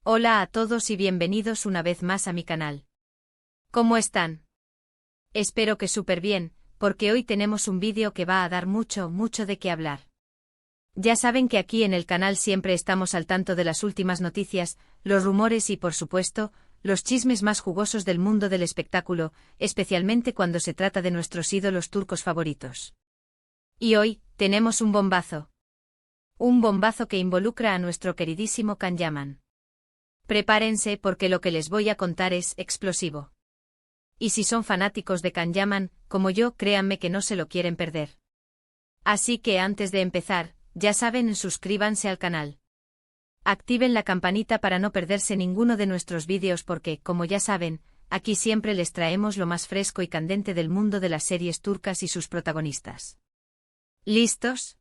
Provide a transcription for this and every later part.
Hola a todos y bienvenidos una vez más a mi canal. ¿Cómo están? Espero que súper bien, porque hoy tenemos un vídeo que va a dar mucho de qué hablar. Ya saben que aquí en el canal siempre estamos al tanto de las últimas noticias, los rumores y por supuesto, los chismes más jugosos del mundo del espectáculo, especialmente cuando se trata de nuestros ídolos turcos favoritos. Y hoy, tenemos un bombazo. Un bombazo que involucra a nuestro queridísimo Can Yaman. Prepárense porque lo que les voy a contar es explosivo. Y si son fanáticos de Can Yaman, como yo, créanme que no se lo quieren perder. Así que antes de empezar, ya saben, suscríbanse al canal. Activen la campanita para no perderse ninguno de nuestros vídeos porque, como ya saben, aquí siempre les traemos lo más fresco y candente del mundo de las series turcas y sus protagonistas. ¿Listos?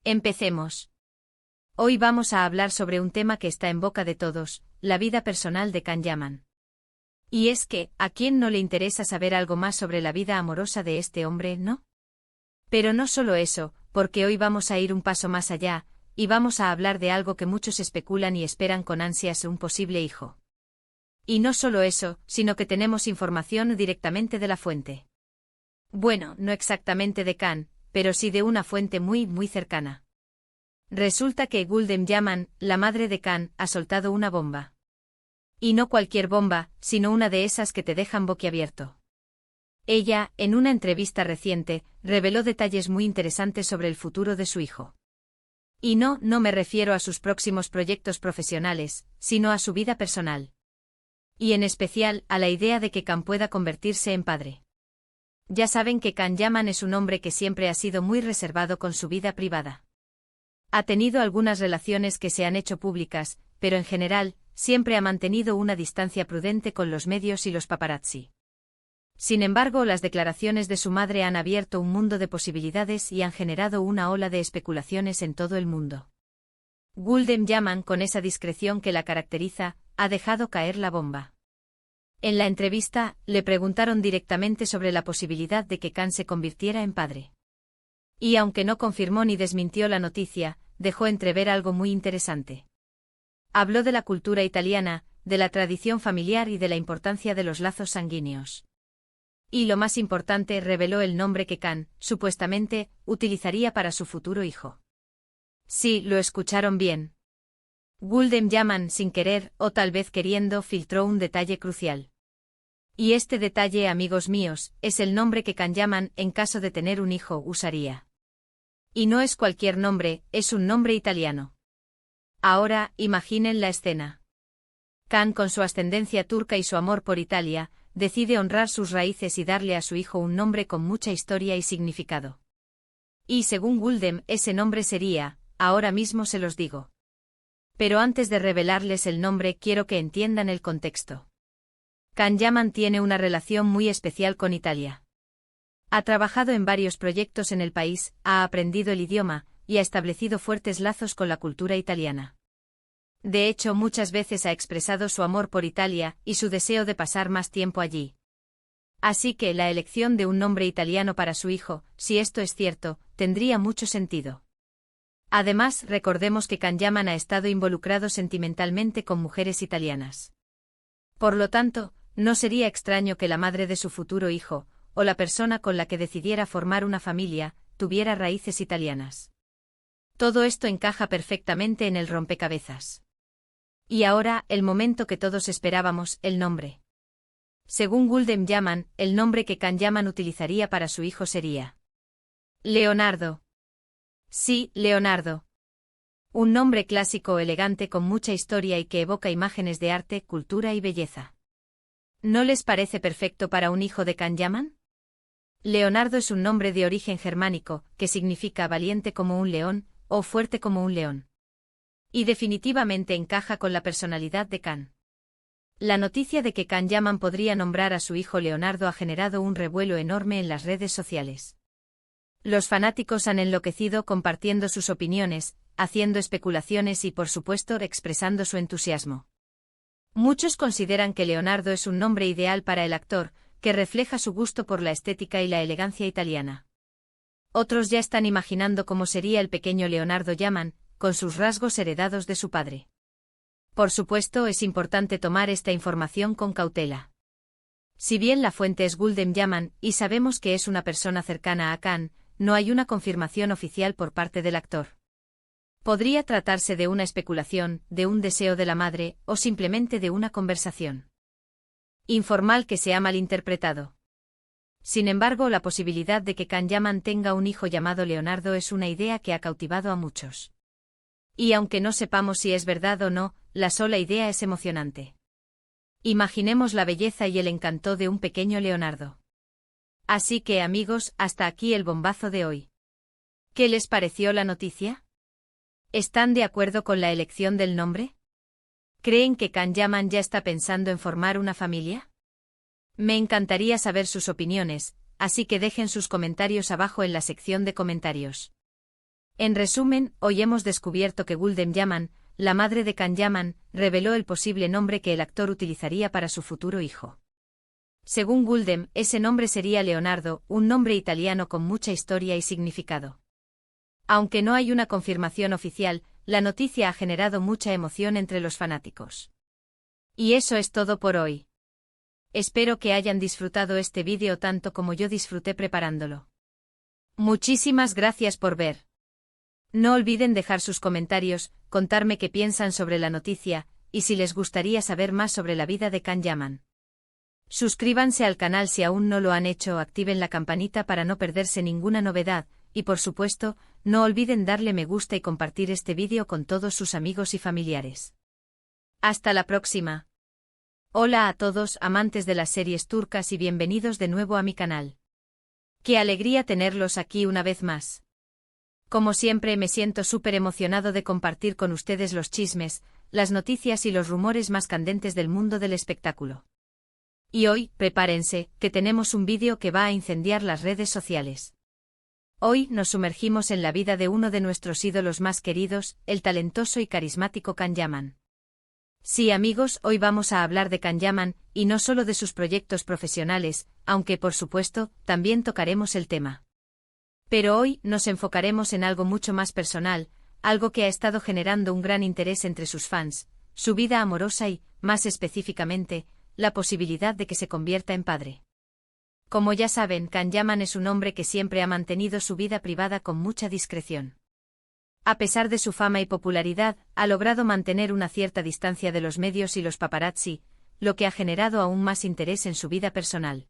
Empecemos. Hoy vamos a hablar sobre un tema que está en boca de todos, la vida personal de Can Yaman. Y es que, ¿a quién no le interesa saber algo más sobre la vida amorosa de este hombre, no? Pero no solo eso, porque hoy vamos a ir un paso más allá, y vamos a hablar de algo que muchos especulan y esperan con ansias: un posible hijo. Y no solo eso, sino que tenemos información directamente de la fuente. Bueno, no exactamente de Can, pero sí de una fuente muy cercana. Resulta que Gulden Yaman, la madre de Can, ha soltado una bomba. Y no cualquier bomba, sino una de esas que te dejan boquiabierto. Ella, en una entrevista reciente, reveló detalles muy interesantes sobre el futuro de su hijo. Y no me refiero a sus próximos proyectos profesionales, sino a su vida personal. Y en especial, a la idea de que Can pueda convertirse en padre. Ya saben que Can Yaman es un hombre que siempre ha sido muy reservado con su vida privada. Ha tenido algunas relaciones que se han hecho públicas, pero en general, siempre ha mantenido una distancia prudente con los medios y los paparazzi. Sin embargo, las declaraciones de su madre han abierto un mundo de posibilidades y han generado una ola de especulaciones en todo el mundo. Gulden Yaman, con esa discreción que la caracteriza, ha dejado caer la bomba. En la entrevista, le preguntaron directamente sobre la posibilidad de que Can se convirtiera en padre. Y aunque no confirmó ni desmintió la noticia, dejó entrever algo muy interesante. Habló de la cultura italiana, de la tradición familiar y de la importancia de los lazos sanguíneos. Y lo más importante, reveló el nombre que Can, supuestamente, utilizaría para su futuro hijo. Sí, lo escucharon bien. Gulden Yaman, sin querer, o tal vez queriendo, filtró un detalle crucial. Y este detalle, amigos míos, es el nombre que Can Yaman, en caso de tener un hijo, usaría. Y no es cualquier nombre, es un nombre italiano. Ahora, imaginen la escena. Can, con su ascendencia turca y su amor por Italia, decide honrar sus raíces y darle a su hijo un nombre con mucha historia y significado. Y según Gulden, ese nombre sería, ahora mismo se los digo. Pero antes de revelarles el nombre, quiero que entiendan el contexto. Can Yaman tiene una relación muy especial con Italia. Ha trabajado en varios proyectos en el país, ha aprendido el idioma, y ha establecido fuertes lazos con la cultura italiana. De hecho, muchas veces ha expresado su amor por Italia y su deseo de pasar más tiempo allí. Así que la elección de un nombre italiano para su hijo, si esto es cierto, tendría mucho sentido. Además, recordemos que Can Yaman ha estado involucrado sentimentalmente con mujeres italianas. Por lo tanto, no sería extraño que la madre de su futuro hijo, o la persona con la que decidiera formar una familia, tuviera raíces italianas. Todo esto encaja perfectamente en el rompecabezas. Y ahora, el momento que todos esperábamos, el nombre. Según Gulden Yaman, el nombre que Can Yaman utilizaría para su hijo sería Leonardo. Sí, Leonardo. Un nombre clásico elegante con mucha historia y que evoca imágenes de arte, cultura y belleza. ¿No les parece perfecto para un hijo de Can Yaman? Leonardo es un nombre de origen germánico, que significa valiente como un león, o fuerte como un león. Y definitivamente encaja con la personalidad de Can. La noticia de que Can Yaman podría nombrar a su hijo Leonardo ha generado un revuelo enorme en las redes sociales. Los fanáticos han enloquecido compartiendo sus opiniones, haciendo especulaciones y por supuesto expresando su entusiasmo. Muchos consideran que Leonardo es un nombre ideal para el actor, que refleja su gusto por la estética y la elegancia italiana. Otros ya están imaginando cómo sería el pequeño Leonardo Yaman, con sus rasgos heredados de su padre. Por supuesto, es importante tomar esta información con cautela. Si bien la fuente es Gulden Yaman y sabemos que es una persona cercana a Khan, no hay una confirmación oficial por parte del actor. Podría tratarse de una especulación, de un deseo de la madre, o simplemente de una conversación informal que se ha malinterpretado. Sin embargo, la posibilidad de que Khan Yaman tenga un hijo llamado Leonardo es una idea que ha cautivado a muchos. Y aunque no sepamos si es verdad o no, la sola idea es emocionante. Imaginemos la belleza y el encanto de un pequeño Leonardo. Así que, amigos, hasta aquí el bombazo de hoy. ¿Qué les pareció la noticia? ¿Están de acuerdo con la elección del nombre? ¿Creen que Khan Yaman ya está pensando en formar una familia? Me encantaría saber sus opiniones, así que dejen sus comentarios abajo en la sección de comentarios. En resumen, hoy hemos descubierto que Gulden Yaman, la madre de Khan Yaman, reveló el posible nombre que el actor utilizaría para su futuro hijo. Según Gulden, ese nombre sería Leonardo, un nombre italiano con mucha historia y significado. Aunque no hay una confirmación oficial, la noticia ha generado mucha emoción entre los fanáticos. Y eso es todo por hoy. Espero que hayan disfrutado este vídeo tanto como yo disfruté preparándolo. Muchísimas gracias por ver. No olviden dejar sus comentarios, contarme qué piensan sobre la noticia, y si les gustaría saber más sobre la vida de Khan Yaman. Suscríbanse al canal si aún no lo han hecho o activen la campanita para no perderse ninguna novedad, y por supuesto, no olviden darle me gusta y compartir este vídeo con todos sus amigos y familiares. Hasta la próxima. Hola a todos amantes de las series turcas y bienvenidos de nuevo a mi canal. Qué alegría tenerlos aquí una vez más. Como siempre me siento súper emocionado de compartir con ustedes los chismes, las noticias y los rumores más candentes del mundo del espectáculo. Y hoy, prepárense, que tenemos un vídeo que va a incendiar las redes sociales. Hoy nos sumergimos en la vida de uno de nuestros ídolos más queridos, el talentoso y carismático Khan Yaman. Sí, amigos, hoy vamos a hablar de Khan Yaman, y no solo de sus proyectos profesionales, aunque por supuesto, también tocaremos el tema. Pero hoy nos enfocaremos en algo mucho más personal, algo que ha estado generando un gran interés entre sus fans, su vida amorosa y, más específicamente, la posibilidad de que se convierta en padre. Como ya saben, Khan Yaman es un hombre que siempre ha mantenido su vida privada con mucha discreción. A pesar de su fama y popularidad, ha logrado mantener una cierta distancia de los medios y los paparazzi, lo que ha generado aún más interés en su vida personal.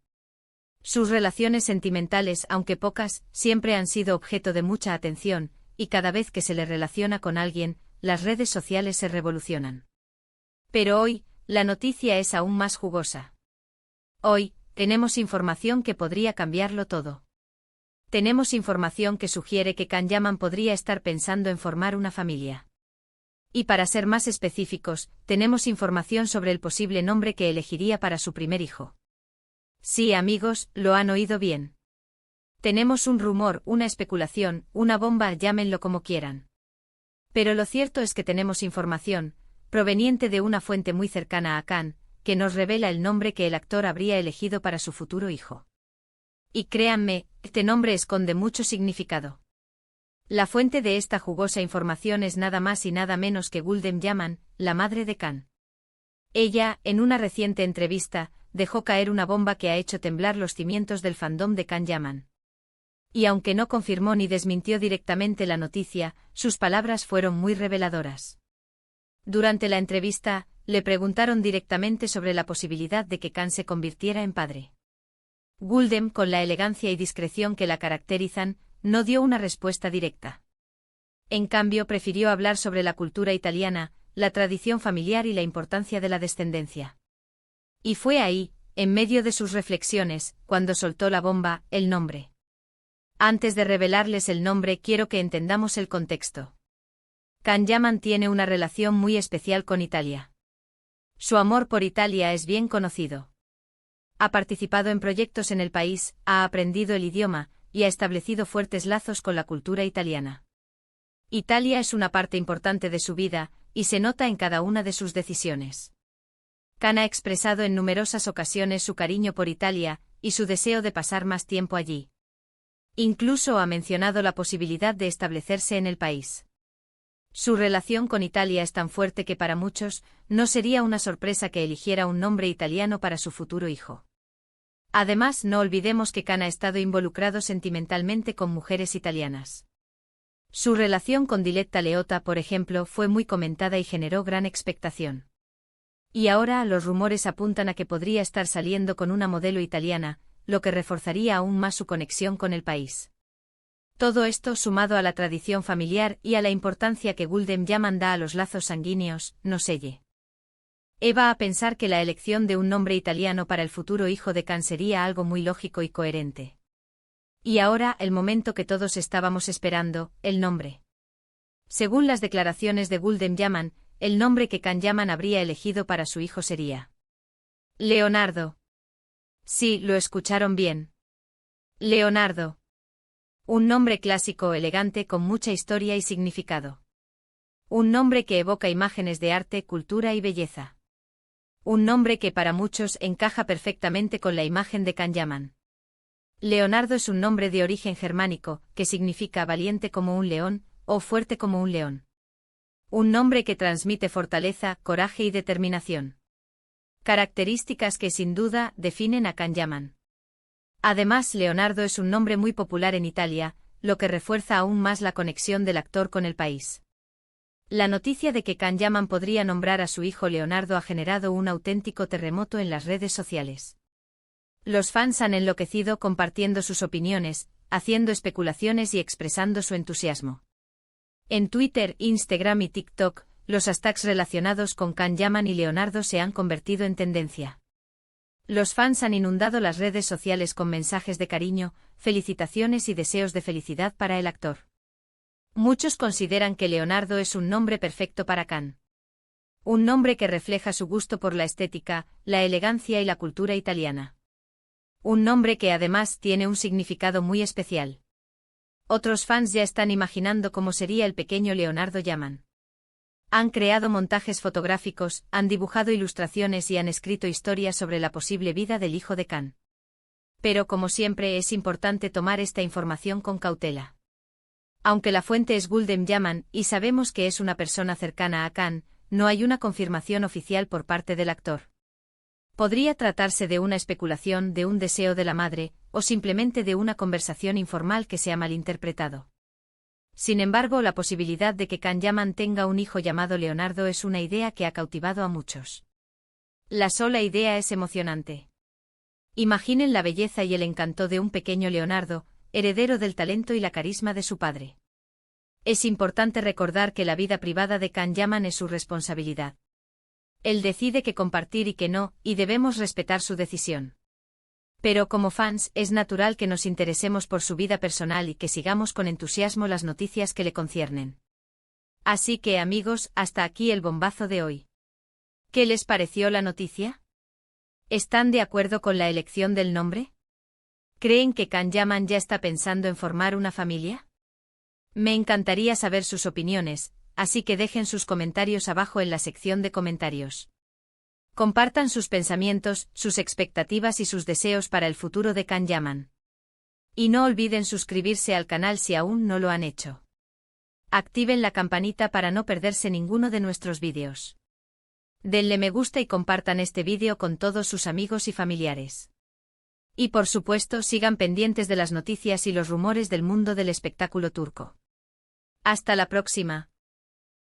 Sus relaciones sentimentales, aunque pocas, siempre han sido objeto de mucha atención, y cada vez que se le relaciona con alguien, las redes sociales se revolucionan. Pero hoy, la noticia es aún más jugosa. Hoy, tenemos información que podría cambiarlo todo. Tenemos información que sugiere que Khan Yaman podría estar pensando en formar una familia. Y para ser más específicos, tenemos información sobre el posible nombre que elegiría para su primer hijo. Sí, amigos, lo han oído bien. Tenemos un rumor, una especulación, una bomba, llámenlo como quieran. Pero lo cierto es que tenemos información, proveniente de una fuente muy cercana a Khan, que nos revela el nombre que el actor habría elegido para su futuro hijo. Y créanme, este nombre esconde mucho significado. La fuente de esta jugosa información es nada más y nada menos que Gulden Yaman, la madre de Khan. Ella, en una reciente entrevista, dejó caer una bomba que ha hecho temblar los cimientos del fandom de Khan Yaman. Y aunque no confirmó ni desmintió directamente la noticia, sus palabras fueron muy reveladoras. Durante la entrevista, le preguntaron directamente sobre la posibilidad de que Khan se convirtiera en padre. Gulden, con la elegancia y discreción que la caracterizan, no dio una respuesta directa. En cambio, prefirió hablar sobre la cultura italiana, la tradición familiar y la importancia de la descendencia. Y fue ahí, en medio de sus reflexiones, cuando soltó la bomba, el nombre. Antes de revelarles el nombre, quiero que entendamos el contexto. Khan Yaman tiene una relación muy especial con Italia. Su amor por Italia es bien conocido. Ha participado en proyectos en el país, ha aprendido el idioma, y ha establecido fuertes lazos con la cultura italiana. Italia es una parte importante de su vida, y se nota en cada una de sus decisiones. Khan ha expresado en numerosas ocasiones su cariño por Italia, y su deseo de pasar más tiempo allí. Incluso ha mencionado la posibilidad de establecerse en el país. Su relación con Italia es tan fuerte que para muchos, no sería una sorpresa que eligiera un nombre italiano para su futuro hijo. Además, no olvidemos que Khan ha estado involucrado sentimentalmente con mujeres italianas. Su relación con Diletta Leotta, por ejemplo, fue muy comentada y generó gran expectación. Y ahora los rumores apuntan a que podría estar saliendo con una modelo italiana, lo que reforzaría aún más su conexión con el país. Todo esto, sumado a la tradición familiar y a la importancia que Gulden Yaman da a los lazos sanguíneos, nos selle. Eva a pensar que la elección de un nombre italiano para el futuro hijo de Khan sería algo muy lógico y coherente. Y ahora, el momento que todos estábamos esperando, el nombre. Según las declaraciones de Gulden Yaman, el nombre que Khan Yaman habría elegido para su hijo sería Leonardo. Sí, lo escucharon bien. Leonardo. Un nombre clásico elegante con mucha historia y significado. Un nombre que evoca imágenes de arte, cultura y belleza. Un nombre que para muchos encaja perfectamente con la imagen de Khan Yaman. Leonardo es un nombre de origen germánico, que significa valiente como un león, o fuerte como un león. Un nombre que transmite fortaleza, coraje y determinación. Características que sin duda definen a Khan Yaman. Además, Leonardo es un nombre muy popular en Italia, lo que refuerza aún más la conexión del actor con el país. La noticia de que Khan Yaman podría nombrar a su hijo Leonardo ha generado un auténtico terremoto en las redes sociales. Los fans han enloquecido compartiendo sus opiniones, haciendo especulaciones y expresando su entusiasmo. En Twitter, Instagram y TikTok, los hashtags relacionados con Khan Yaman y Leonardo se han convertido en tendencia. Los fans han inundado las redes sociales con mensajes de cariño, felicitaciones y deseos de felicidad para el actor. Muchos consideran que Leonardo es un nombre perfecto para Khan. Un nombre que refleja su gusto por la estética, la elegancia y la cultura italiana. Un nombre que además tiene un significado muy especial. Otros fans ya están imaginando cómo sería el pequeño Leonardo Yaman. Han creado montajes fotográficos, han dibujado ilustraciones y han escrito historias sobre la posible vida del hijo de Khan. Pero como siempre es importante tomar esta información con cautela. Aunque la fuente es Gulden Yaman y sabemos que es una persona cercana a Khan, no hay una confirmación oficial por parte del actor. Podría tratarse de una especulación, de un deseo de la madre, o simplemente de una conversación informal que se ha malinterpretado. Sin embargo, la posibilidad de que Khan Yaman tenga un hijo llamado Leonardo es una idea que ha cautivado a muchos. La sola idea es emocionante. Imaginen la belleza y el encanto de un pequeño Leonardo, heredero del talento y la carisma de su padre. Es importante recordar que la vida privada de Khan Yaman es su responsabilidad. Él decide qué compartir y qué no, y debemos respetar su decisión. Pero como fans, es natural que nos interesemos por su vida personal y que sigamos con entusiasmo las noticias que le conciernen. Así que amigos, hasta aquí el bombazo de hoy. ¿Qué les pareció la noticia? ¿Están de acuerdo con la elección del nombre? ¿Creen que Khan Yaman ya está pensando en formar una familia? Me encantaría saber sus opiniones, así que dejen sus comentarios abajo en la sección de comentarios. Compartan sus pensamientos, sus expectativas y sus deseos para el futuro de Khan Yaman. Y no olviden suscribirse al canal si aún no lo han hecho. Activen la campanita para no perderse ninguno de nuestros vídeos. Denle me gusta y compartan este vídeo con todos sus amigos y familiares. Y por supuesto sigan pendientes de las noticias y los rumores del mundo del espectáculo turco. Hasta la próxima.